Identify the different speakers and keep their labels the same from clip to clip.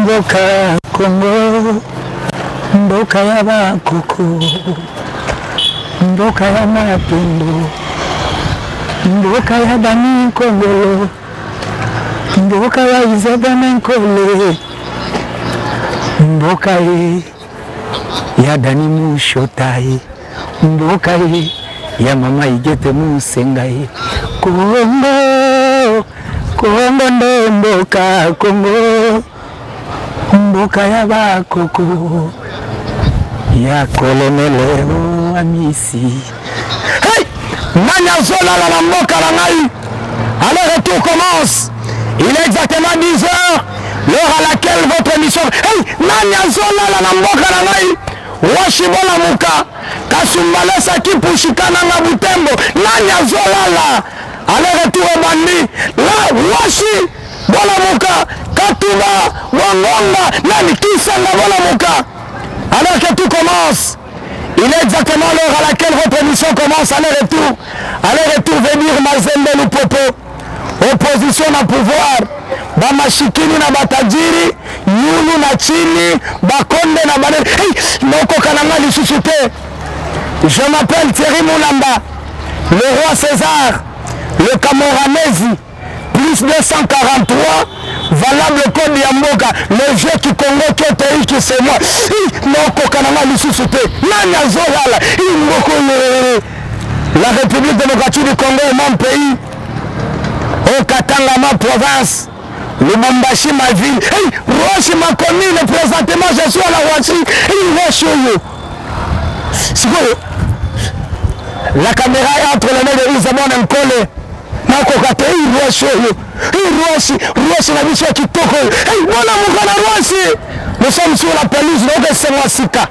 Speaker 1: Mboka Kongo, mboka ya bakoko, mboka ya mapendo, mboka ya Dani Kongolo, mboka ya Isabana Nkole, mboka ya Dani Mushotai, mboka ya mama Igete Musengai. Kongo, Kongo ndo mboka Kongo, mboka ya bakoko, ya kolonelero Amisi. Hey! Nanya Zola la mboka la ngai. Alors le tour commence. Il est exactement 10 heures, l'heure à laquelle votre émission... Hey! Nanya Zola la mboka la ngai. Washibola muka. Kasumbale saki pushikana nga Butembo. Nanya Zola la. Alors retour au bandi. Là, Washi bola muka. Katuba, Wangonga, Nani Kisanga bola muka. Alors que tout commence, il est exactement l'heure à laquelle votre émission commence. Aller-retour. Aller-retour venir Mazembe Lupopo. Opposition na pouvoir. Bamashikini na batajiri. Yulu na chini. Bakonde na banene. Hey, noko kananga lisusuke. Je m'appelle Thierry Moulamba. Le roi César. Le Camoranesi. Plus 243. Valable code Yamboka. Le jeu qui Congo qui est pays qui c'est moi. Noko kananga lisusuke. Nanya Zolala. La République démocratique du Congo est mon pays. Au Katanga ma province. Le Mombashi ma ville. Hey, Roshi ma commune. Présentement je suis à la Roshi. Hey, Roshi c'est quoi? La caméra est entre les mains de Isabana Nkole. Nakokate, hey, Roshi. Hey, Roshi la mission qui toko. Hey, voilà mon gars Roshi. Nous sommes sur la pelouse de Senwasika.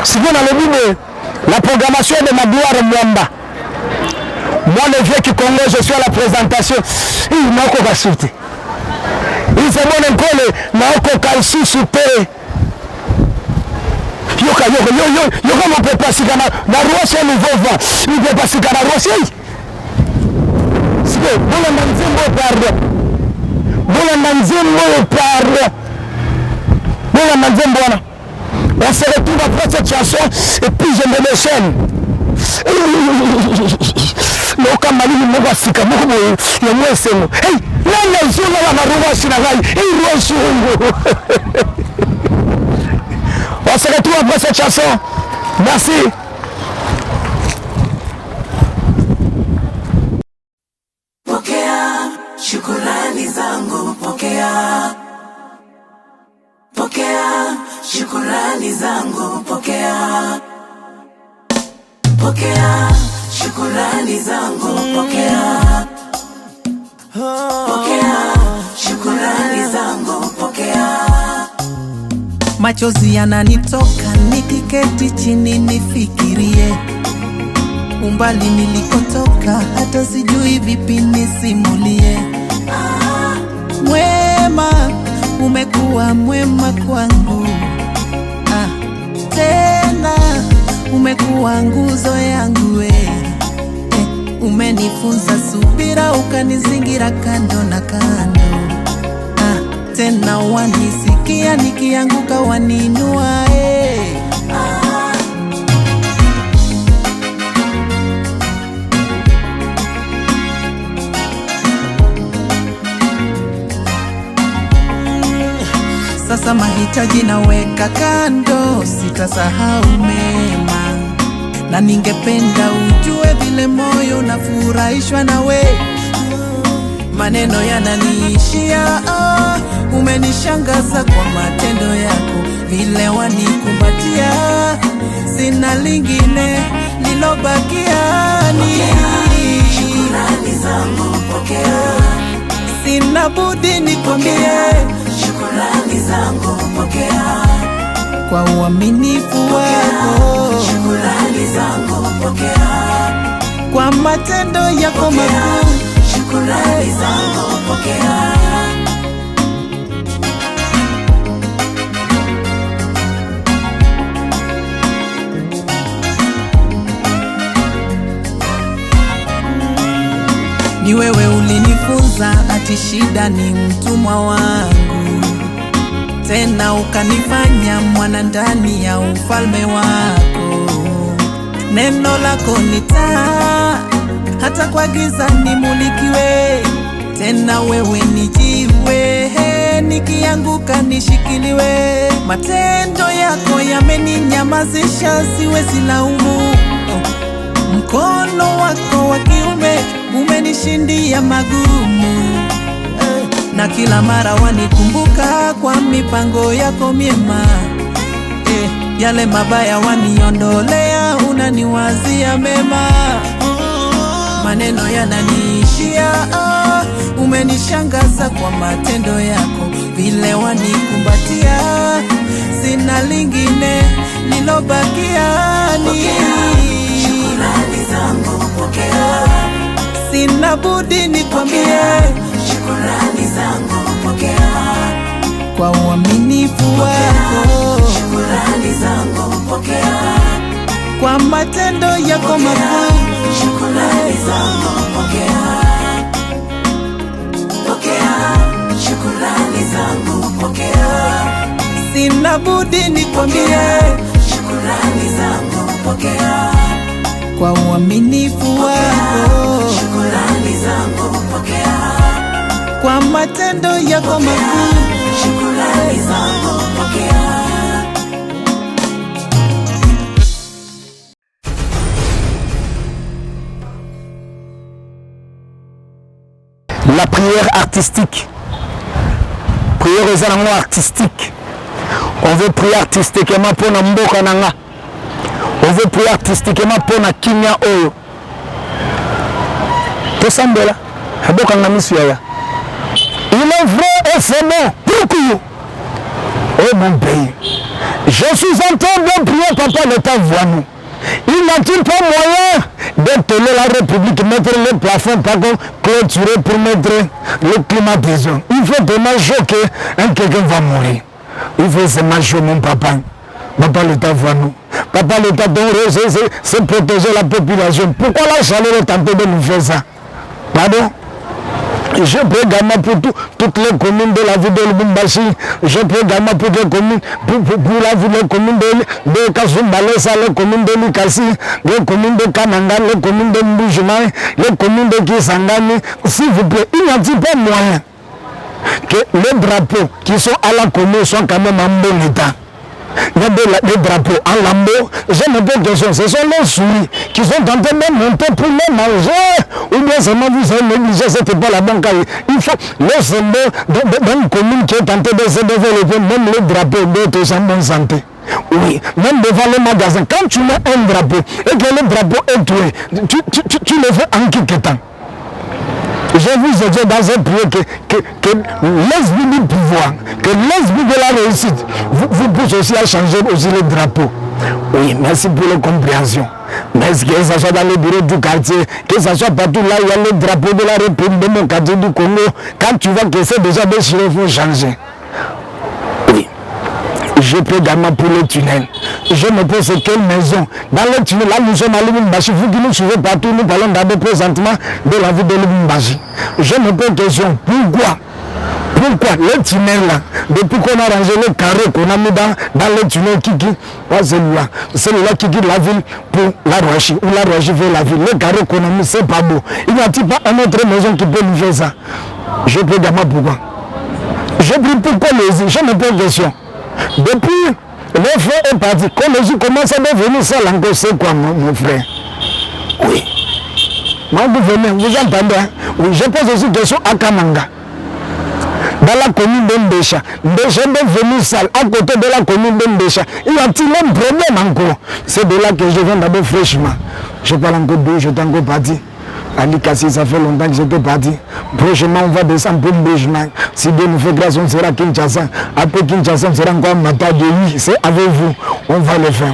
Speaker 1: C'est bon dans le but la programmation de ma gloire Mwamba. Moi le vieux qui Congo, je suis à la présentation. Il m'a encore sauté. Il s'est bon encore le m'a encore soupe. Yoka mon papa sigana na Roshi nouveau vent. Il peut pas sigana Roshi. C'est que bon la nzembo pardon. Bon la nzembo pardon. Bon la nzembo na. On se retrouve après cette chanson et puis je me déchaîne. Loka malini mwa sika mwa ya mwese mo. Hey, nana zula la maruwa sinagai. Hey, Roshi. On se retrouve après cette chanson. Merci.
Speaker 2: Pokea shukrani zangu, pokea. Pokea shukrani zangu, pokea. Pokea shukrani zangu, pokea. Pokea shukrani zangu, pokea.
Speaker 3: Machozi yananitoka nikiketi chini nifikirie umbali nilikotoka, hata sijui vipi nisimulie. Mwema, umekuwa mwema kwangu, tena umekuwa nguzo yangu umenifunza subira, ukanizingira kando na kando. Tena wanisikia nikianguka waninua Sasa mahitaji naweka kando, sitasahau mema. Na ningependa ujue vile moyo nafurahishwa nawe. Maneno yananiishia, umenishangaza kwa matendo yako, vile wanikumbatia, sina lingine lilobakia ni
Speaker 2: shukrani zangu, pokea.
Speaker 3: Sina budi nikwambie
Speaker 2: shukrani zangu, pokea.
Speaker 3: kwa uaminifu wako,
Speaker 2: shukrani zangu, pokea.
Speaker 3: kwa matendo yako makuu,
Speaker 2: shukrani zangu, pokea.
Speaker 3: Ni wewe ulinifunza ati shida ni mtumwa wangu, tena ukanifanya mwana ndani ya ufalme wako. Neno lako ni taa, hata kwa giza nimulikiwe. Tena wewe ni jiwe, nikianguka nishikiliwe. Matendo yako yameninyamazisha, siwezi laumu. Mkono wako wa kiume umenishindia magumu, na kila mara wanikumbuka kwa mipango yako miema. Yale mabaya waniondolea, unaniwazia mema. Maneno yananiishia, umenishangaza kwa matendo yako. Vile wanikumbatia, sina lingine lilobakia ni
Speaker 2: shukrani zangu pokea.
Speaker 3: Sina budi nikwambie
Speaker 2: Shukrani zangu pokea.
Speaker 3: kwa uaminifu wako,
Speaker 2: Shukrani zangu pokea.
Speaker 3: kwa matendo yako makuu.
Speaker 2: Shukrani zangu pokea. Pokea. Shukrani zangu pokea.
Speaker 3: Sina budi nikwambie
Speaker 2: Shukrani zangu pokea.
Speaker 3: kwa uaminifu wako,
Speaker 2: Shukrani zangu pokea.
Speaker 3: kwa matendo yako makuu.
Speaker 2: Shukrani zangu pokea.
Speaker 1: La prière artistique. Prière aux animaux artistiques. On veut prier artistiquement pour na mboka nanga. On veut prier artistiquement pour na kinya oyo. Tout ça là. Mboka na misuya. Il est vrai et c'est bon. Pourquoi? Oh mon pays. Je suis en train de prier, papa, l'État voit nous. Il n'a-t-il pas moyen de tenir la République, mettre le plafond, par contre, clôturer pour mettre le climatiseur? Il faut tellement chaud que quelqu'un va mourir. Il faut se marcher, mon papa. Papa, l'État voit nous. Papa, l'État doit c'est protéger la population. Pourquoi la chaleur est en train de nous faire ça? Pardon? Je peux également pour toutes les communes de la ville de Lubumbashi. Je peux également pour les communes, pour la ville, les communes de Kasumbalesa, les communes de Likasi, les communes de Kananga, les communes de Mbujimai, les communes de Kisangani. S'il vous plaît, il n'y a pas moyen que les drapeaux qui sont à la commune soient quand même en bon état. Il y a des drapeaux en lambeau. Je me pose question, ce sont les souris qui sont en train de monter pour les manger. Ou bien seulement vous avez négligé, c'était pas la banque. Il faut le symbole dans une commune qui est en train de se développer, même les drapeaux d'autres en bonne santé. Oui, même devant les magasins. Quand tu mets un drapeau et que le drapeau est tué, tu le fais en quelque temps. Je vous ai dit dans un prière que l'esprit du pouvoir, que l'esprit de la réussite vous pousse aussi à changer aussi les drapeaux. Oui, merci pour la compréhension. Mais que ce soit dans les bureaux du quartier, que ce soit partout là où il y a le drapeau de la République démocratique du Congo, quand tu vois que c'est déjà déchiré, il faut changer. Oui. Je peux également pour le tunnel. Je me pose quelle maison. Dans le tunnel, là nous sommes à Lubumbashi. Vous qui nous suivez partout, nous parlons d'abord présentement de la ville de Lubumbashi. Je me pose question, pourquoi le tunnel là, depuis qu'on a rangé le carré qu'on a mis dans le tunnel qui celui-là qui quitte la ville pour la Rouachi, ou la Rouachi vers la ville, le carré qu'on a mis, c'est pas beau. Il n'y a-t-il pas une autre maison qui peut nous faire ça? Je peux également pourquoi. Je prie pourquoi les îles, je me pose question. Depuis le frère est parti, quand les gens commencent à devenir seuls encore, c'est quoi mon frère? Oui. Moi, vous entendez, hein? Oui, je pose aussi question à Kamanga. Dans la commune de Mbécha, Mbécha est devenu sale à côté de la commune de Mbécha. Il y a-t-il un problème encore? C'est de là que je viens d'abord fraîchement. Je parle encore d'où j'étais encore parti. Ali Kassi, ça fait longtemps que j'étais parti. Prochainement, on va descendre pour Mbéjima. Si Dieu nous fait grâce, on sera à Kinshasa. Après Kinshasa, on sera encore à Matadi. Oui, c'est avec vous. On va le faire.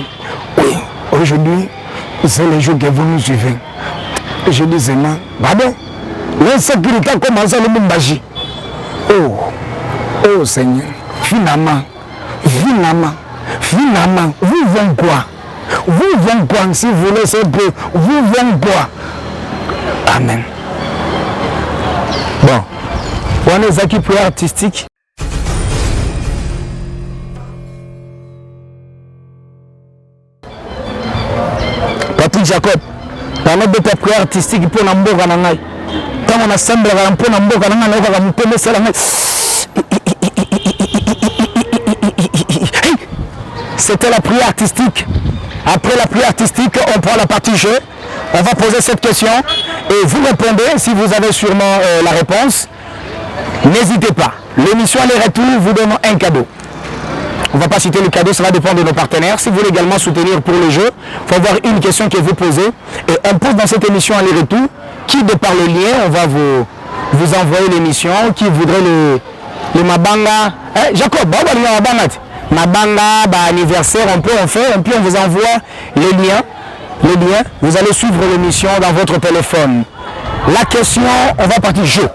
Speaker 1: Oui, aujourd'hui, c'est les jours que vous nous suivez. Je dis seulement, pardon, l'insécurité a commencé à Lubumbashi. Oh Seigneur, finalement, vous voulez quoi? Vous voulez quoi? Si vous voulez, c'est peu. Vous voulez quoi? Amen. Bon, on est qui prière artistique. Patrick Jacob, dans notre prière artistique pour Namboka Nangai. Quand on assemble pour Namboka Nangai, on va me connaître ça. C'était la prière artistique. Après la prière artistique, on prend la partie jeu. On va poser cette question et vous répondez si vous avez sûrement la réponse. N'hésitez pas. L'émission aller-retour vous donne un cadeau. On ne va pas citer le cadeau, ça va dépendre de nos partenaires. Si vous voulez également soutenir pour le jeu, il faut avoir une question que vous posez. Et on pose dans cette émission aller-retour qui, de par le lien, on va vous envoyer l'émission. Qui voudrait le Mabanga. Jacob, Mabanga, anniversaire, on peut en faire. Et puis on vous envoie les liens. Vous allez suivre l'émission dans votre téléphone. La question, on va partir jeu.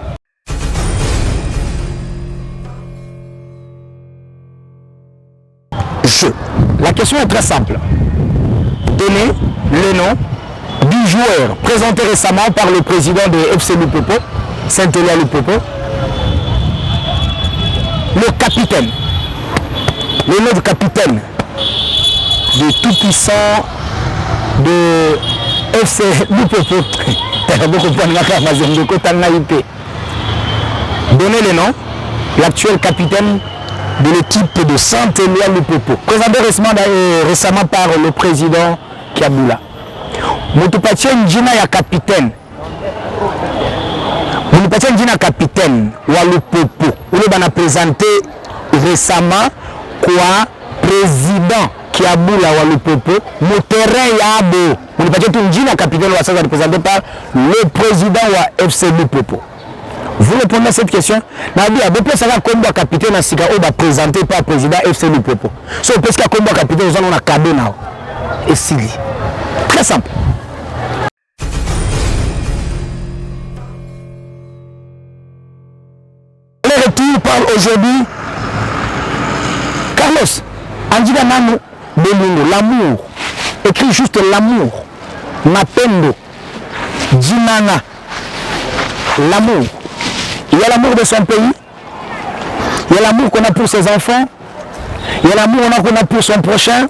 Speaker 1: La question est très simple. Donnez le nom du joueur présenté récemment par le président de FC Lupopo, Saint-Elia Lupopo, le capitaine, le nom du capitaine du tout-puissant de FC Lupopo. Donnez le nom, l'actuel capitaine de l'équipe de Saint-Elia Lupopo, présenté récemment par le président Kiaboula. Moutoupatia Njina ya capitaine. Moutoupatia Njina capitaine wa Lupopo. On a présenté récemment quoi président Kiaboula wa Lupopo. Mon terrain yabo. Moutoupatia Njina capitaine wa Saza présenté par le président wa FC Lupopo. Vous répondez à cette question. Nabi a beaucoup ça va comme capitaine à Sika Oba présenté par le président FC Lupopo. So parce qu'il y a comme capitaine on a cadeau now. Et Sili. Très simple. Le retour parle aujourd'hui. Carlos, Andina Nano Belingo, l'amour. Écrit juste l'amour. Mapendo. Jinana. L'amour. Il y a l'amour de son pays, il y a l'amour qu'on a pour ses enfants, il y a l'amour qu'on a pour son prochain,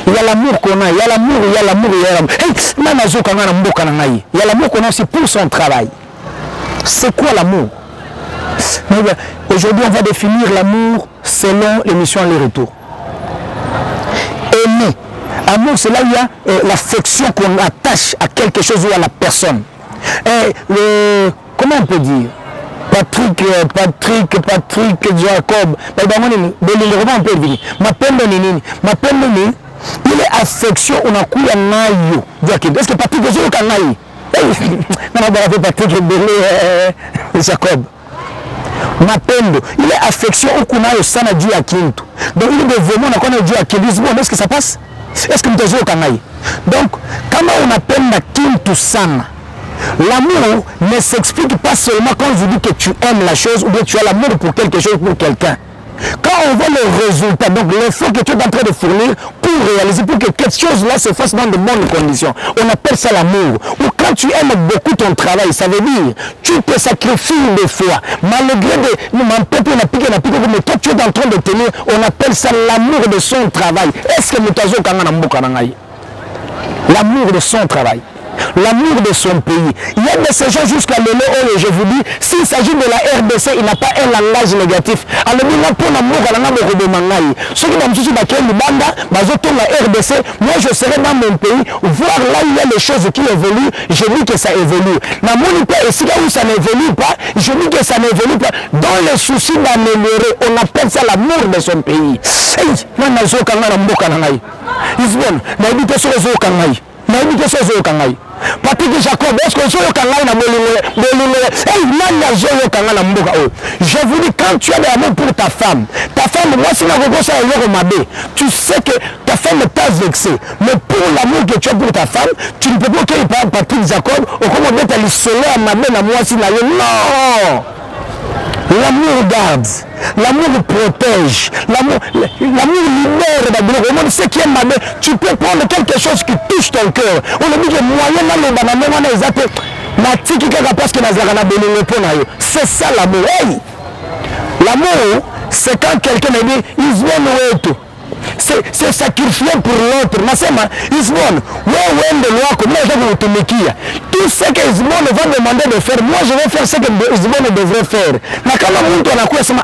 Speaker 1: il y a l'amour qu'on a, il y a l'amour, il y a l'amour, il y a l'amour. Il y a l'amour qu'on a aussi pour son travail. C'est quoi l'amour? Aujourd'hui, on va définir l'amour selon l'émission Les-Retours. Aimer. Amour, c'est là où il y a l'affection qu'on attache à quelque chose ou à la personne. Comment on peut dire? Patrick Jacob, il est affection, on a couillé à naïo. Est-ce que Patrick Jacob a naï? Patrick Jacob. Mapendo, il est affection au kunayo sana Dieu à Kintu. Donc il est vraiment on a Dieu à Kintu. Est-ce que ça passe? Est-ce que nous devons kanaï? Donc, comment on appelle la Kintu sana? L'amour ne s'explique pas seulement quand je dis que tu aimes la chose ou bien tu as l'amour pour quelque chose, pour quelqu'un. Quand on voit le résultat, donc l'effort que tu es en train de fournir pour réaliser, pour que quelque chose-là se fasse dans de bonnes conditions, on appelle ça l'amour. Ou quand tu aimes beaucoup ton travail, ça veut dire tu te sacrifies des fois, malgré mais toi tu es en train de tenir, on appelle ça l'amour de son travail. Est-ce que l'amour de son travail? L'amour de son pays. Il y a de ces gens jusqu'à l'élo où je vous dis, s'il s'agit de la RDC, il n'a pas un langage négatif. Alors, pour l'amour, ceux qui m'ont dit que la RDC, moi je serai dans mon pays, voir là où il y a les choses qui évoluent, je dis que ça évolue. Et si là où ça n'évolue pas, je dis que ça n'évolue pas. Dans le souci d'améliorer, on appelle ça l'amour de son pays. Patrick Jacob, est-ce que je vous dis, quand tu as de l'amour pour ta femme, moi si tu sais que ta femme t'a vexé, mais pour l'amour que tu as pour ta femme, tu ne peux pas qu'il parle Patrick Jacob, ou comment on est isolé à ma mère, moi si non. L'amour garde, l'amour protège, l'amour libère. Ce qui est mal, tu peux prendre quelque chose qui touche ton cœur. On a dit que moyen dans le banane, natiki kaka parce que nazalaka na bolingo mpo na yo. C'est ça l'amour. Hey! L'amour, c'est quand quelqu'un me dit Isbon wetu. C'est sacrifié pour l'autre. Nasema Isbon, wewe wende lwako, mimi nataka kutumikia. Tout ce que Isbon va demander de faire, moi je vais faire ce que Isbon devrait faire. Na kama mtu anakuwa sema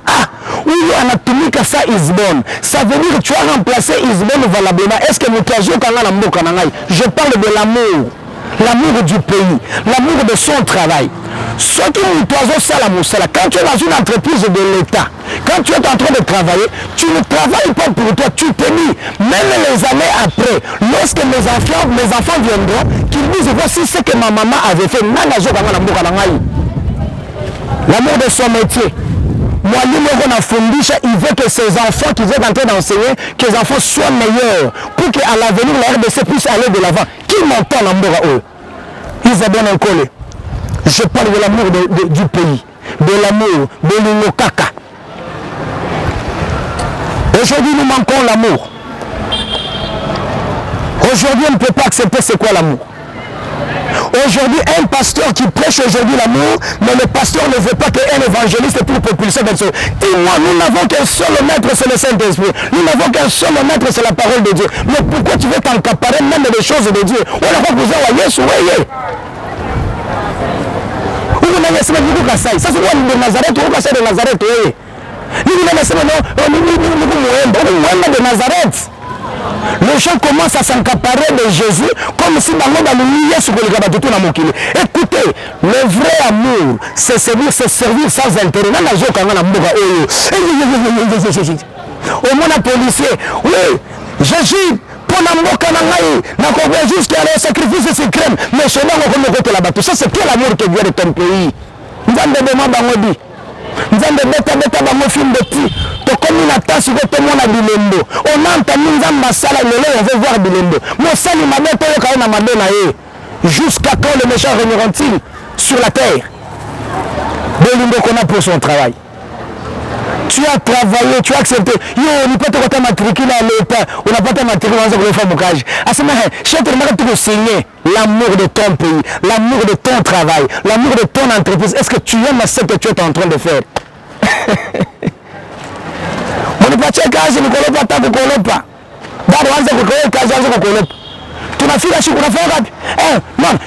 Speaker 1: huyu anatumika sa Isbon, ça veut dire que tu as remplacé Isbon valablement. Est-ce que mtu azoka na mboka na ngai? Je parle de l'amour. L'amour du pays, l'amour de son travail. Ce qui nous ça la moussala. Quand tu es dans une entreprise de l'État, quand tu es en train de travailler, tu ne travailles pas pour toi, tu te dis, même les années après, lorsque mes enfants viendront, qu'ils disent voici ce que ma maman avait fait. L'amour de son métier. Mwalimu on a fundisha, il veut que ses enfants qui sont en train d'enseigner, que les enfants soient meilleurs, pour qu'à l'avenir la RDC puisse aller de l'avant. Qui m'entend l'amour à eux? Isabelle Nkole. Je parle de l'amour du pays, de l'amour, de l'Inokaka. Aujourd'hui, nous manquons l'amour. Aujourd'hui, on ne peut pas accepter c'est quoi l'amour. Aujourd'hui, un pasteur qui prêche aujourd'hui l'amour, mais le pasteur ne veut pas qu'un évangéliste est plus propulsé dans ce. Dis-moi, nous n'avons qu'un seul maître, c'est le Saint-Esprit. Nous n'avons qu'un seul maître, c'est la parole de Dieu. Mais pourquoi tu veux t'encaparer même des choses de Dieu? On a pas besoin de Yesu, oui. Ça c'est quoi de Nazareth, ou quoi de Nazareth, oui. Nous de Nazareth. Les gens commencent à s'encaparer de Jésus comme si dans le monde sur le gabato tout na mokili. Écoutez, le vrai amour, c'est servir sans intérêt. Dans la joie quand on a mboka au monde policier, oui, Jésus pour la mboka na ngai, na ko jusqu'à le sacrifice suprême, mais chez nous on côté la bateau. Ça c'est quel amour qui vient de ton pays. Nzambe demande bango Nzambe beta bango film de ti. Comme une attache sur tout le monde à Bilembo. On entend nous en salle, on veut voir Bilembo. Mon salut m'a dit que on a mandé jusqu'à quand les méchants reviendront-ils sur la terre? Bilembo qu'on a pour son travail. Tu as travaillé, tu as accepté. Yo, on n'a pas te matriculé à l'État, on n'a pas te matriculé dans un grand bocage. À ce moment, je te signer l'amour de ton pays, l'amour de ton travail, l'amour de ton entreprise. Est-ce que tu aimes ce que tu es en train de faire? Unipatie kazi nikolopa hata kukolopa. Bado anza kukolepa kazi anza kukolopa. Tunafika siku unafanya wapi? Non,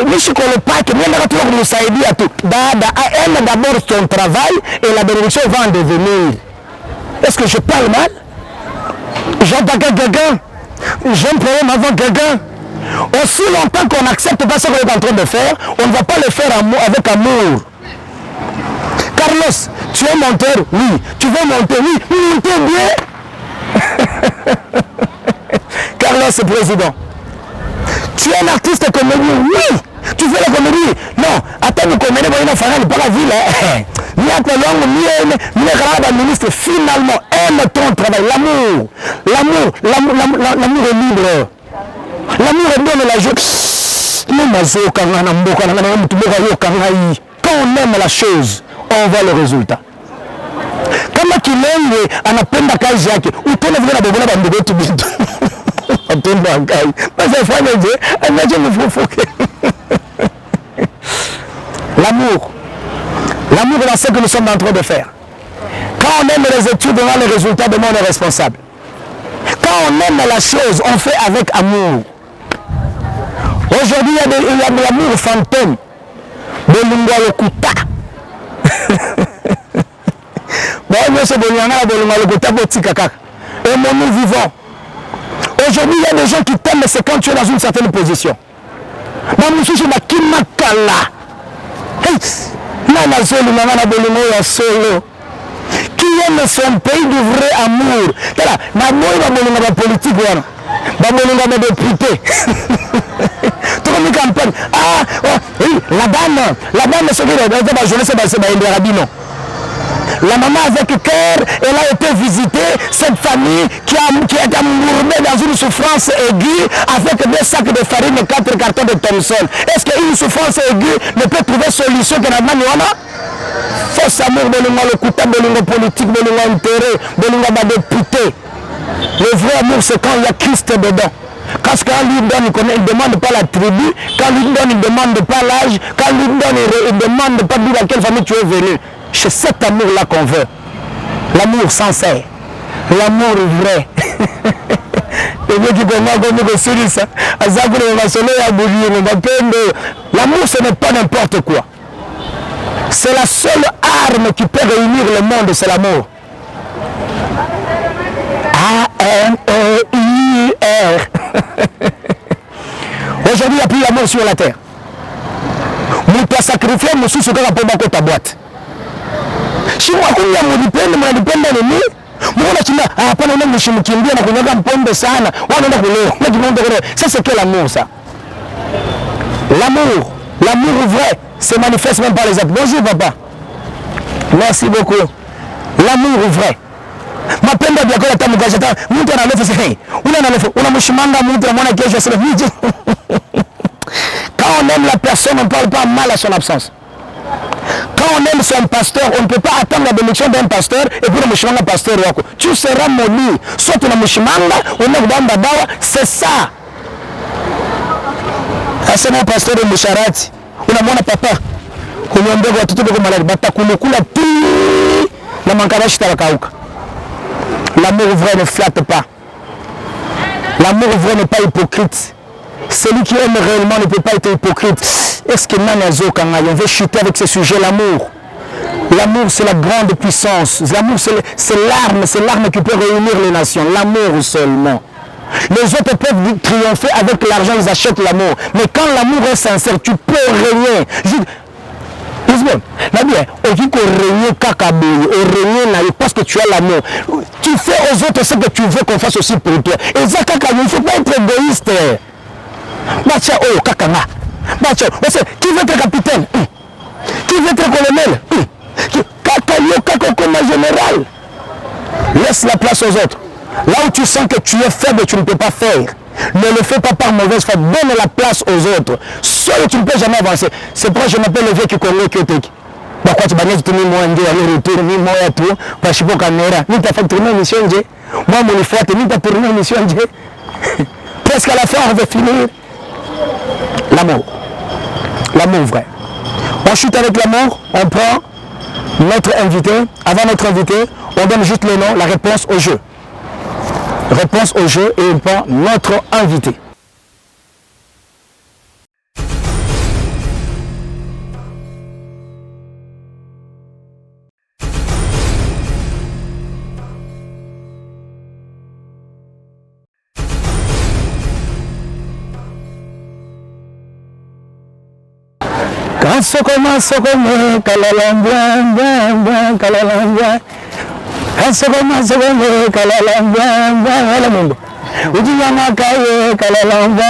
Speaker 1: nishi kolopa que mimi nataka tu kumsaidia tu. Dada, aime d'abord son travail et la bénédiction va en devenir. Est-ce que je parle mal? J'entends quelqu'un. J'aime problème avant quelqu'un. Aussi longtemps qu'on n'accepte pas ce qu'on est en train de faire, on ne va pas le faire avec amour. Carlos, tu es monteur? Oui. Tu veux monter? Oui. Monter bien. Carlos est président. Tu es un artiste comédien? Oui. Tu fais la comédie? Non. Attends, nous comédie, il va faire pas la ville. Ni à ta langue, ni ministre. Finalement, aime ton travail. L'amour. L'amour est libre. L'amour est bien de la joie. Quand on aime la chose, on voit le résultat. Kama Kilenge anapenda kazi yake, utaona vile anabona bandugu wetu bitu. Atenda kazi. Basi afanyaje? Anaje mfufuke. L'amour. L'amour est ce que nous sommes en train de faire. Quand on aime les études, on a les résultats, demain on est responsable. Quand on aime la chose, on fait avec amour. Aujourd'hui, il y a de l'amour fantôme. Bolingwa lokuta. Et mon nous vivant. Aujourd'hui, il y a des gens qui t'aiment, mais c'est quand tu es dans une certaine position. Qui aime son pays du vrai amour. La politique, la député. La dame, c'est la maman avec cœur, elle a été visiter cette famille qui est emmourbée dans une souffrance aiguë avec 2 sacs de farine et 4 cartons de Thomson. Est-ce qu'une souffrance aiguë ne peut trouver solution que la manière? Fausse amour, le couteau, le politique, l'intérêt, le député. Le vrai amour, c'est quand il y a Christ dedans. Quand lui donne, il ne demande pas la tribu. Quand lui donne, il ne demande pas l'âge. Quand lui donne, il ne demande pas dans quelle famille tu es venu. C'est cet amour-là qu'on veut. L'amour sincère. L'amour vrai. L'amour, ce n'est pas n'importe quoi. C'est la seule arme qui peut réunir le monde, c'est l'amour. A-M-O-U-R. Aujourd'hui, il n'y a plus l'amour sur la terre. Tu as sacrifié, monsieur, ce qu'on a pour ta boîte. Si moi, je suis ça, c'est que l'amour, ça. L'amour vrai se manifeste même par les actes. Bonjour, papa. Merci beaucoup. L'amour vrai. Mapenda vya kwa tamu kwa shetani. Mtu analefa sasa. Unamshimanga mtu anamwona kesho sasa. Quand on aime la personne, on ne parle pas mal à son absence. Quand on aime son pasteur, on ne peut pas attendre la bénédiction d'un pasteur et puis le mshimanga pasteur wako. Tu seras maudit. Soit tu mshimanga, on est dans dawa, c'est ça. Asa mon pasteur de Msharati. Unamwona papa. Uniombea watoto wako malali batakulukula tu. Na mankarashi tarakauka. L'amour vrai ne flatte pas. L'amour vrai n'est pas hypocrite. Celui qui aime réellement ne peut pas être hypocrite. Est-ce que on veut chuter avec ce sujet, l'amour? L'amour, c'est la grande puissance. L'amour, c'est l'arme qui peut réunir les nations. L'amour seulement. Les autres peuvent triompher avec l'argent, ils achètent l'amour. Mais quand l'amour est sincère, tu peux régner. Parce que tu as l'amour. Tu fais aux autres ce que tu veux qu'on fasse aussi pour toi. Et ça, il ne faut pas être égoïste. Qui veut être capitaine? Qui veut être colonel? Général. Laisse la place aux autres. Là où tu sens que tu es faible, tu ne peux pas faire. Ne le fais pas par mauvaise foi. Donne la place aux autres. Seul, tu ne peux jamais avancer. C'est pourquoi je m'appelle le vieux qui connaît que tu pourquoi tu banais tout le monde aller-retour, ni moi et tout, parce que caméra, ni t'as fait tourner une mission, moi mon fois, ni t'as tourné une mission, presque à la fin, on va finir. L'amour. L'amour vrai. On chute avec l'amour, on prend notre invité. Avant notre invité, on donne juste le nom, la réponse au jeu. Réponse au jeu et on prend notre invité. Sokoma, kalalambwa, kalalambwa. Sokoma, kalalambwa, wala mungu. Ujiyama kaye, kalalambwa,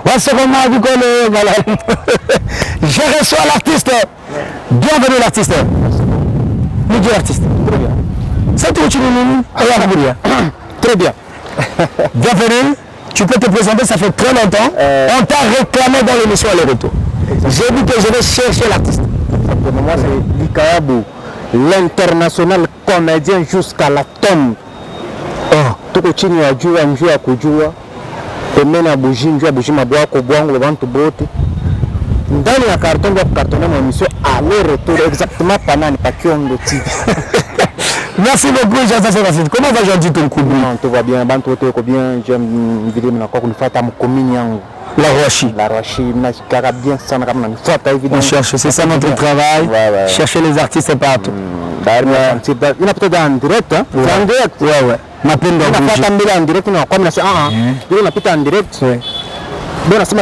Speaker 1: wasokoma bukole, kalalambwa. Je reçois l'artiste. Bienvenue l'artiste. Monsieur l'artiste. Très bien. C'est tout, tu Très bien. Bienvenue. Tu peux te présenter, ça fait très longtemps. On t'a réclamé dans l'émission à retour. J'ai dit que je vais chercher l'artiste.
Speaker 4: Moi, c'est Likayabu, l'international comédien jusqu'à la tombe. Tuko chini ya jua, njua ya kujua. Pembeni ya buji, njua ya buji mabwako, bwangu, bantu bote. Ndani ya karton ya kukartona mwa émission aller-retour, exactement panani pa Kiongo TV.
Speaker 1: Merci beaucoup, Jean-Sébastien. Comment va Jean-Di ton coup?
Speaker 4: Tout va bien, bantu bote ko bien, j'aime une vidéo na kwa kunifata mkomini yangu.
Speaker 1: La Rochi.
Speaker 4: La Rochi, bien ça,
Speaker 1: on cherche, c'est ça notre travail. Ouais. Chercher les artistes partout.
Speaker 4: Il y a peut-être en direct. Hein?
Speaker 1: Ouais.
Speaker 4: C'est en direct.
Speaker 1: Ouais. Ma peine
Speaker 4: en direct. On a en direct.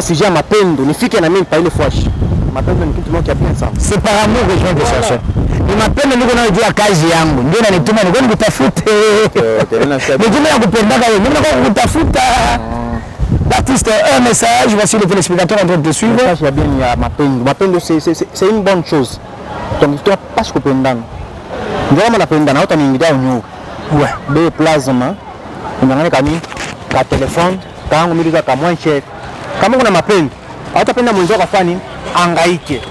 Speaker 4: Sujet ma peine. Ni fike na mimi pa ile fwashi. Ma peine ni kitu moja bien ça.
Speaker 1: C'est par amour que je viens te chercher. Ni ma peine niko na jua kazi yangu. Ndio nanituma niko nikutafute. Ndio nakupenda wewe. Ndio nakutafuta. L'artiste, un message, voici le téléspectateur en train de te suivre.
Speaker 4: Le message, il y a Mapendo, c'est une bonne chose. Donc, tu n'as pas ce que tu as fait. Tu as fait un ouais. De plasma, tu as fait un téléphone, tu as fait un moins cher. Quand on a Mapendo, tu as fait un moins cher, angaïke.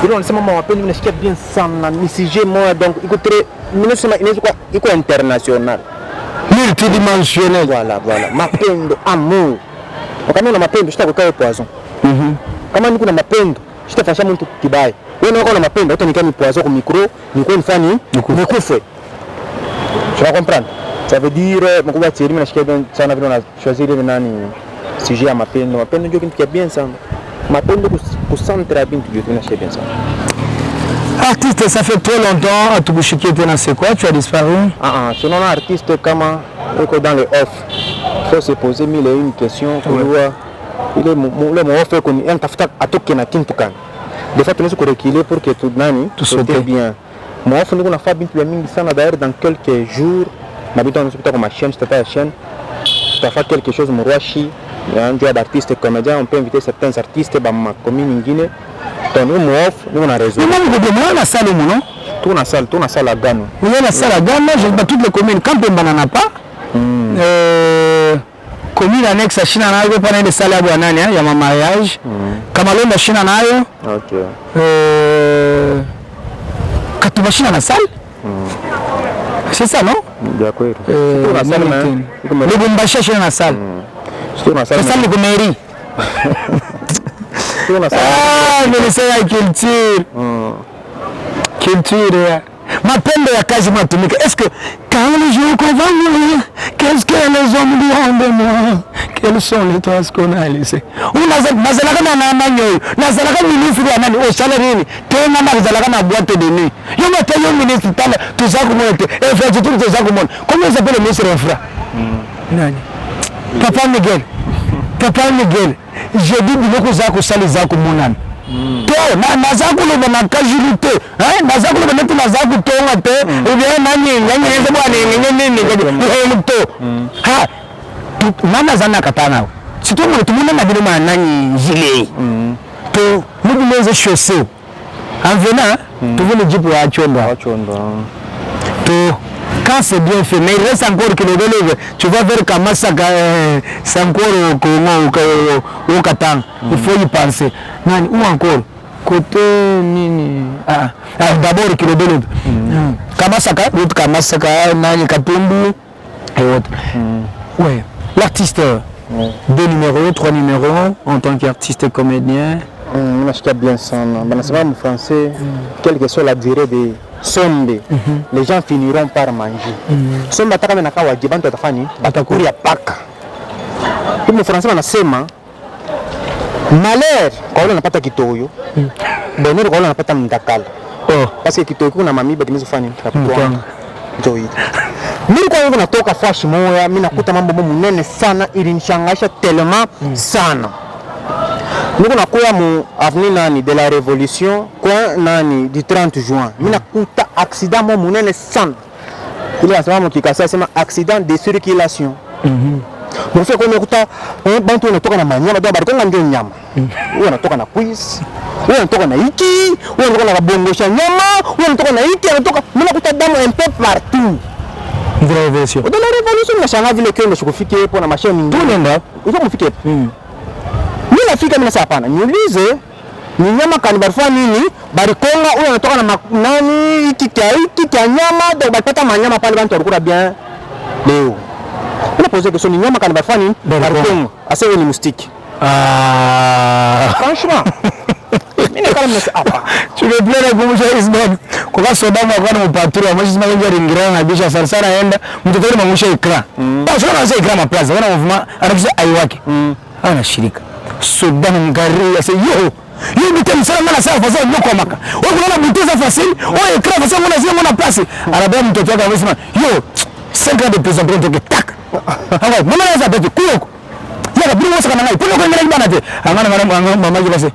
Speaker 4: Il y a un Mapendo, il y a bien ça, un sujet, donc, il est international.
Speaker 1: multidimensionnel.
Speaker 4: Voilà. Mapendo, amour. Kama una mapendo sitakukaa poison. Kama niko na mapendo sitafanya mtu kibaya. Wewe unaona mapendo hata nikaa ni poison kwa micro, niko nifanye nikufe. Tu vas comprendre? Ça veut dire mkubwa Thierry mnashikia bien sana vile una choisir ile nani sujet ya mapendo. Mapendo ndio kitu kia bien sana. Mapendo kucentre bien tu ndio bien sana.
Speaker 1: Artiste, ça fait trop longtemps, Tubushiki était dans c'est quoi? Tu as disparu?
Speaker 4: Selon l'artiste, comment dans le off, il faut se poser mille et une questions. Il est mon off qu'on est en train de faire un kintukan. Des fois, tu nous reculer pour que tout nani tout soit bien. Mon off, nous on a fait bien ça d'ailleurs dans quelques jours. Ma vie on a ma chaîne, c'était la chaîne. Tu as fait quelque chose, mon roachi. Il y a un job d'artiste comédien, on peut inviter certains artistes dans ma commune guinée. Donc nous on a raison.
Speaker 1: Nous on a salle non?
Speaker 4: Tout na salle à Gano.
Speaker 1: Oui, la salle à Gano, je pas toutes les communes quand on banana pas. Commune annexe à China nayo pana ile salle ya bwanani ya mariage. Kamalonda China nayo.
Speaker 4: OK.
Speaker 1: Katuba China na salle? C'est ça non?
Speaker 4: D'accord.
Speaker 1: Tout na salle mais Lubumbashi China na salle.
Speaker 4: Tout na salle.
Speaker 1: C'est ça le mairie. Mais c'est la culture. Culture. Mapendo ya kazi matumika. Est-ce que quand les jours qu'on va mourir, qu'est-ce que les hommes diront de moi? Quelles sont les traces qu'on a laissées? Nazalaka na manyoyo. Nazalaka ministre ya nani? O salaire ni. Tena nazalaka na boîte de nuit. Yo mata yo ministre tala tuza kumonte. Et fait tout tuza kumonte. Comment il s'appelle le ministre infra? Nani? Papa Miguel. Je dis biloko za ko sali za ko monana. To na za ko le na casualité, hein? Na za ko le na za ko tonga te. Et bien nani nze bwana to. Ha. Nana za na katana. Si to mo tumuna na bilo ma nani gilet. To mo bileze chaussée. En venant, tu veux le dire pour Achonda. To quand c'est bien fait, mais il reste encore que le relève. Tu vas vers Kamasaka, c'est encore au Katang. Il faut y penser. Nani, ou encore côté nini. D'abord que le relève. Kamasaka, l'autre Kamasaka, Nani Katumbu et autres. Ouais. L'artiste, 2 numéros, 3 numéros en tant qu'artiste et comédien.
Speaker 4: Je suis bien ça. C'est en français, quelle que soit la durée de sombe, les gens finiront par manger. Sombe ataka na kawa jibantu atafani atakuri ya paka. Kwa français wanasema malheur kwa wale wanapata kitoyo, bonheur kwa wale wanapata mtakala. Parce que kitoyo kuna mamiba kimezofanya kapitwa. Joy. Mimi kwa hiyo natoka fash moya, mimi nakuta mambo munene sana ilinishangaisha tellement sana. Nous avons eu avenue nani de la révolution quoi nani du 30 juin. Mina kuta accident mo munene sana. Il y a sema mkikasa sema accident de circulation. Mon fait qu'on écoute bantu unatoka na manyama ndio barikonga ndio nyama. Wewe unatoka na quiz. Wewe unatoka na hiki, wewe unatoka na bongosha nyama, wewe unatoka na hiki, unatoka mina kuta damu un peu partout.
Speaker 1: De la révolution.
Speaker 4: De la révolution na shanga vile kende shikufike hapo na mashine nyingi.
Speaker 1: Tunaenda.
Speaker 4: Uko mfike hapo. Mimi nafika mimi hapana. Niulize ni nyama kani barifua nini? Barikonga huyo anatoka na nani hiki kia nyama ndio bapata manyama pale bantu walikula bien. Leo. Una pose question ni nyama kani barifua nini? Barikonga. Asa ni mustiki. Franchement. Mimi kama mnasa hapa.
Speaker 1: Tu veux plaire pour moi Ismaël. Kwa sababu akana mpaturo mmoja sima ndio ringira na bisha sarsara enda mtoto mamusha ikra. Basi wana sasa ikra maplaza wana movement anafisa aiwake. Ana shirika. Sudan ngari ase yo bitem sana mala safa sasa ndoko maka. Wewe unaona buteza fasili, wewe ikra fasili unaona sio unaona place. Arabia mtoto wake amesema yo 5 ans de prison pour te tak. Hawa mama anaweza beti kuko. Yaka bila wasa kana ngai. Puno kwa ngani bana te. Angana mama yake basi.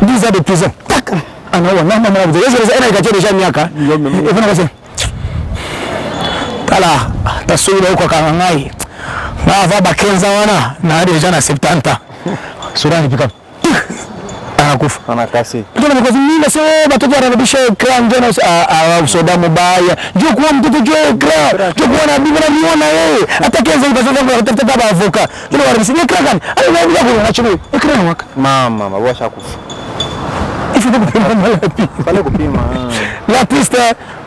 Speaker 1: 10 ans de prison. Tak. Anaona mama mama mzee. Sasa ina ikacheresha miaka. Hivyo basi. Tala tasura huko kana ngai. Na vaba kenza wana na hadi jana 70 sura ni pika anakufa
Speaker 4: anakasi
Speaker 1: ndio kwa nini sasa watoto wanarudisha ekran jana soda mbaya ndio kwa mtoto jo ekran ndio kwa na bibi anaona yeye hata kenza ipaswa kutafuta baba avoka ndio wanarudisha ekran gani anaanza kuona chini ekran waka
Speaker 4: mama washa kufa
Speaker 1: Il faut couper
Speaker 4: Fallait kupima.
Speaker 1: L'artiste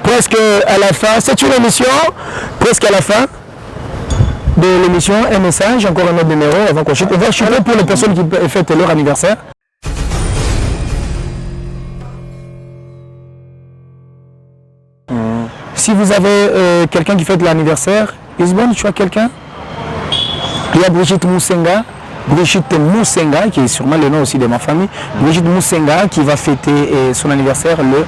Speaker 1: presque à la fin. C'est une émission presque à la fin de l'émission. Un message, encore un autre numéro avant qu'on chute. On va chuter pour les personnes qui fêtent leur anniversaire. Si vous avez quelqu'un qui fête l'anniversaire, Isbon, tu as quelqu'un? Il y a Brigitte Moussenga, qui est sûrement le nom aussi de ma famille. Brigitte Moussenga qui va fêter son anniversaire le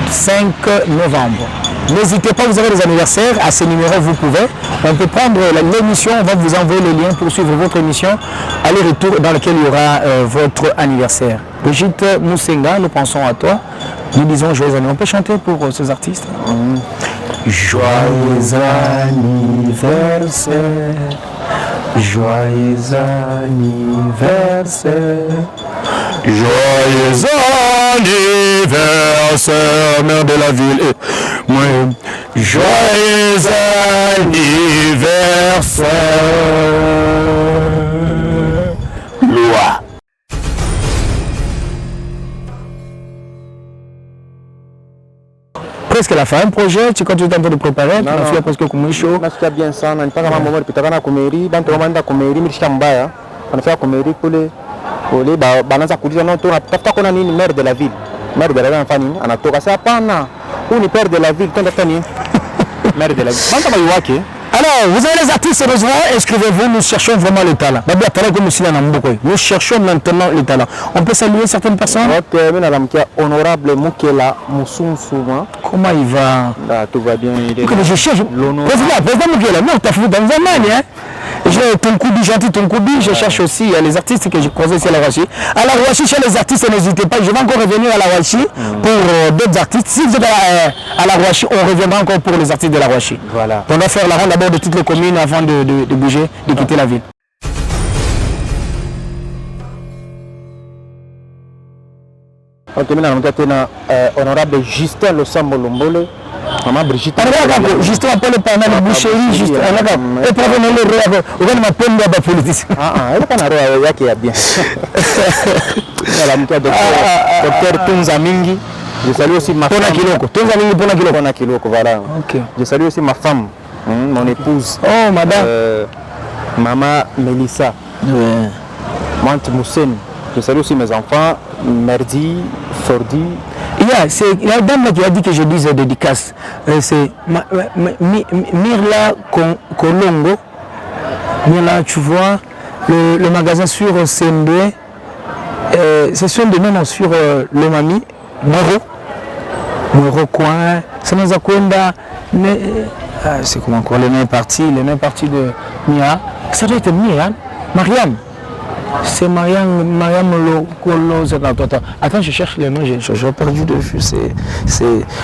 Speaker 1: 5 novembre. N'hésitez pas, vous avez des anniversaires, à ce numéro vous pouvez. On peut prendre l'émission, on va vous envoyer le lien pour suivre votre émission aller-retour dans lequel il y aura votre anniversaire. Brigitte Moussenga, nous pensons à toi. Nous disons joyeux anniversaire. On peut chanter pour ces artistes? Joyeux anniversaire, joyeux anniversaire, joyeux anniversaire, mère de la ville. Et moi, joyeux anniversaire, loi. Presque la fin, un projet, tu continues un peu de préparer, tu as fait presque comme chaud.
Speaker 4: Nasikia bien sana, nipaka mambo mbali pitakana kumeri, bantu wamanda kumeri, milishika mbaya. Wanafika kumeri kule banaanza kuuliza no tafuta kona nini maire de la ville. Maire de la ville anafanya nini? Anatoka sasa hapana. Huyu ni père de la ville, twende tafuta nini? Maire de la ville. Bantu bayuwake.
Speaker 1: Alors, vous avez les artistes besoin, inscrivez-vous, nous cherchons vraiment le talent. Nous cherchons maintenant le talent. On peut saluer certaines personnes.
Speaker 4: Honorable Mukela Moussounsouma.
Speaker 1: Comment il va?
Speaker 4: Tout va bien.
Speaker 1: Je cherche. Président Mukela, non, tu as fait dans un an, hein? J'ai ton Koubi, gentil ton Koubi, je cherche aussi les artistes que je croisais ici à la Roachi. À la Roachi, chez les artistes, n'hésitez pas, je vais encore revenir à la Roachi pour d'autres artistes. Si vous êtes à la Roachi, on reviendra encore pour les artistes de la Roachi.
Speaker 4: Voilà.
Speaker 1: On va faire la ronde d'abord de toutes les communes avant de bouger, de quitter la ville.
Speaker 4: On termine avec honorable Justin Losambo Lombole. Maman Brigitte.
Speaker 1: Justin appelle le parlement de boucherie, Justin. Et pour venir le roi, on va m'appeler le politicien.
Speaker 4: Elle n'est pas un roi, qui est bien. Docteur Tunza Mingi. Je salue aussi ma femme.
Speaker 1: Tunza Mingi
Speaker 4: Pona Kiloko, voilà. Je salue aussi ma femme, mon épouse.
Speaker 1: Oh, madame.
Speaker 4: Maman Melissa. Mante Moussen. Je salue aussi mes enfants, Merdi, Fordi.
Speaker 1: C'est la dame qui a dit que je dise dédicace. C'est Mirla Kolongo. Mirla, tu vois, le magasin sur CNB. C'est sur le nom sur le Mami. Moro Coin. Ça nous a Kwenda. C'est comment encore le nom est parti de Mia. Ça doit être Mia, Marianne. C'est Mariam Lolo. Attends, je cherche le nom, j'ai perdu de vue.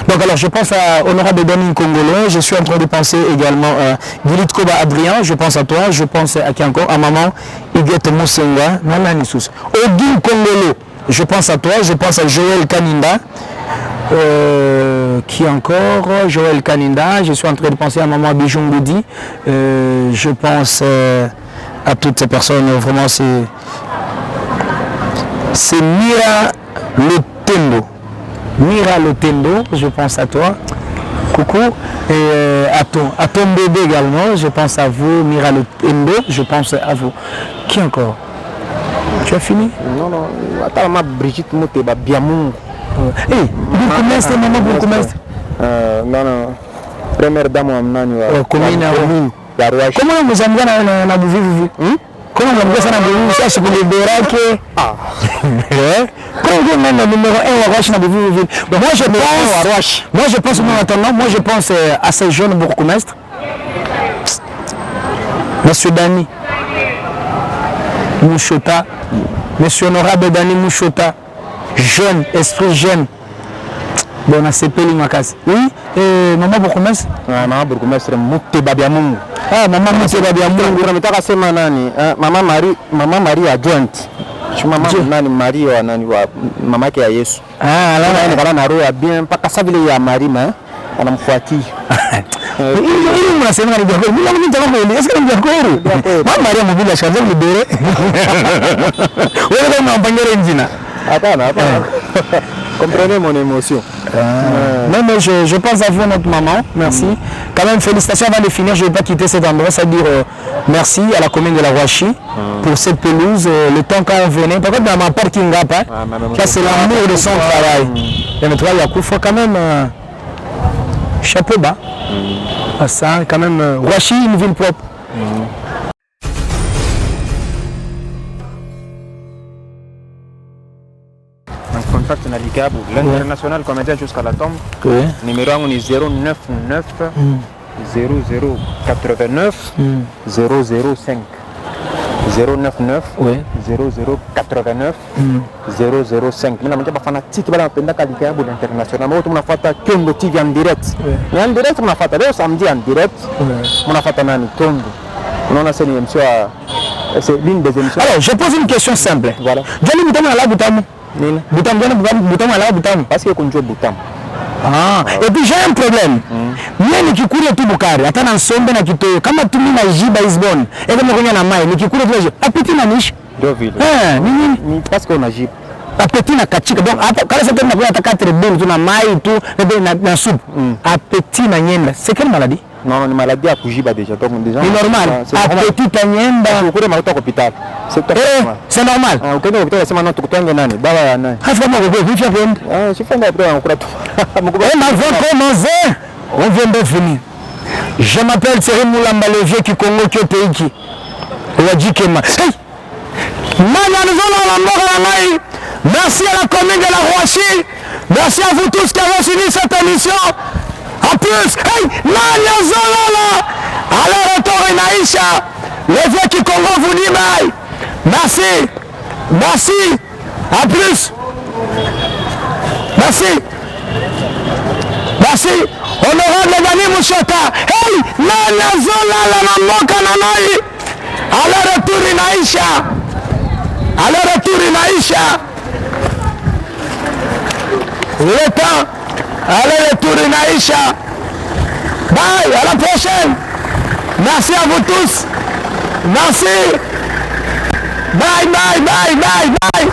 Speaker 1: Donc alors, je pense à Honorable Dani Congolais, je suis en train de penser également à Gilit Koba Adrien, je pense à toi, je pense à qui encore? À maman Iguette Moussenga, Nana Nissous. Odin Congolo, je pense à toi, je pense à Joël Kaninda. Qui encore? Joël Kaninda, je suis en train de penser à maman Bijongoudi, je pense à toutes ces personnes, vraiment c'est Mira Lotendo. Mira Lotendo, je pense à toi. Coucou. Et à ton bébé également, je pense à vous. Mira Lotendo, je pense à vous. Qui encore? Tu as fini?
Speaker 4: Non. Attends, ma Brigitte Moteba Biamungu.
Speaker 1: Bourgmestre, maman Bourgmestre.
Speaker 4: Non. Première dame Amnani.
Speaker 1: Commune. Comment vous aimez na Bouvivu? Comment vous aimez ça na Bouvivu? Ça c'est pour les Berake. Comment vous aimez le numéro 1 à Roche na Bouvivu? Moi je pense maintenant, moi je pense à ces jeunes bourgmestres. Monsieur Dani Mouchota, Monsieur Honorable Dani Mouchota, jeune, esprit jeune. Bon, on a CP Limakas. Oui, maman bourgmestre?
Speaker 4: Maman bourgmestre Muteba Biamungu.
Speaker 1: Maman Muteba Biamungu.
Speaker 4: Unataka sema nani? Mama Marie adjointe. Mama nani Marie wa nani wa mama yake ya Yesu. Ala na roho bien mpaka sasa vile ya Marima anamfuatia.
Speaker 1: Ili mnasema ni kweli. Mimi nitaka kweli. Est-ce que ni kweli? Mama Maria mbili ashaanza libere. Wewe kama mpangere njina.
Speaker 4: Hapana. Comprenez mon émotion.
Speaker 1: Non, mais je pense à vous, notre maman. Merci. Quand même, félicitations avant de finir. Je ne vais pas quitter cet endroit. Ça veut dire merci à la commune de la Roachi pour cette pelouse. Le temps quand on venait. Par contre, dans ma part, Kingapa, ça c'est l'amour de son travail. Et notre travail, il faut quand même chapeau bas. À ça, quand même, Roachi, une ville propre.
Speaker 4: Contact na Likabu, l'international comédien jusqu'à la tombe. Numéro 1 est 099 0089 005 099 0089 005. Mina mwenye fanatique bala mpenda Likabu l'international. Moi tunafuata Tongo TV en direct. Mais en direct tunafuata leo samedi en direct. Tunafuata nani Tongo. Unaona c'est une émission c'est l'une des émissions.
Speaker 1: Alors, je pose une question simple.
Speaker 4: Voilà.
Speaker 1: Jali Boutamu ala Boutamu. Boutamu ala Boutamu.
Speaker 4: Parce que kunjo Boutamu.
Speaker 1: Ah, et puis j'ai un problème. Mimi nikikulia tu Bukari, hata na Nsombe na Kitoyo, kama tu mimi na Jiba Isbon, kama kunya na mai, nikikulia tu apeti na nishi.
Speaker 4: Ndio vile.
Speaker 1: Nini
Speaker 4: parce que on a Jiba.
Speaker 1: Apeti na kachika. Donc hapa kala sasa tena kuna hata 4 boules tu na mai tu na soupe. Apeti na nyenda. C'est quelle maladie?
Speaker 4: Non, une maladie à Kujiba déjà. Donc déjà.
Speaker 1: C'est normal. Appétit à nyenda.
Speaker 4: Vous allez à l'hôpital.
Speaker 1: C'est normal.
Speaker 4: Vous allez à l'hôpital, c'est maintenant tout le temps nani. Baba ya nani.
Speaker 1: Vraiment vous vivez bien.
Speaker 4: Ah, je fais après on croit tout.
Speaker 1: On va commencer. On vient de finir. Je m'appelle Thierry Moulamba, le vieux qui Congo qui est pays qui. Wajikema. Hey! Mania nous allons la mort à la main. Merci à la commune de la Roachi. Merci à vous tous qui avez suivi cette émission. En plus, hey, Mania Zolala. Alors retour Inaïcha. Le vieux qui Congo vous dit bye. Merci. Merci. À plus. Merci. Merci. Honorable Dani Mouchota. Hey, Mania Zolala na moka na nai. Alors retour Inaïcha. Alors retour Inaïcha. Le temps. Allez, retour Inaïcha. Bye, à la prochaine. Merci à vous tous. Merci. Bye, bye, bye, bye, bye.